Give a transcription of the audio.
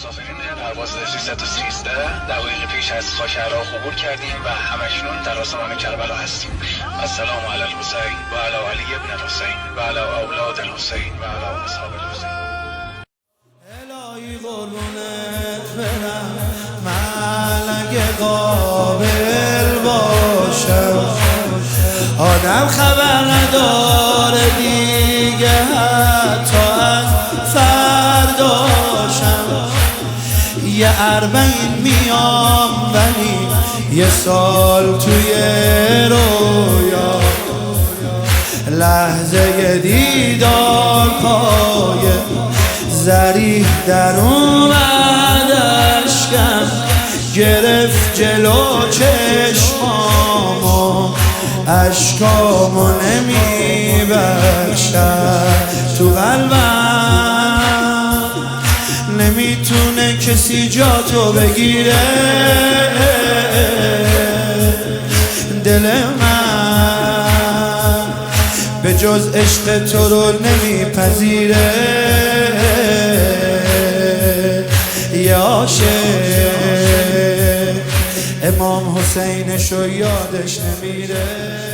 مسافرین پرواز 313 دقایق پیش از خاکرها عبور کردیم و همکنون در آسمان کربلا هستیم. السلام علی الحسین و علی علی ابن الحسین و علی اولاد الحسین و علی اصحاب الحسین. الهی قربونت برم، ملک قابل باشم، آدم خبر نداره دیگه حتی از فرداشم. یه 40 میام ولی یه سال توی رویا، لحظه دیدار پای ذریح در اومد، اشکم گرفت جلو چشمامو، اشکامو نمیبخشد تو قلبم، نمیتونه کسی جاتو بگیره، دل من به جز عشق تو رو نمیپذیره. یا عاشق امام حسینشو یادش نمیره.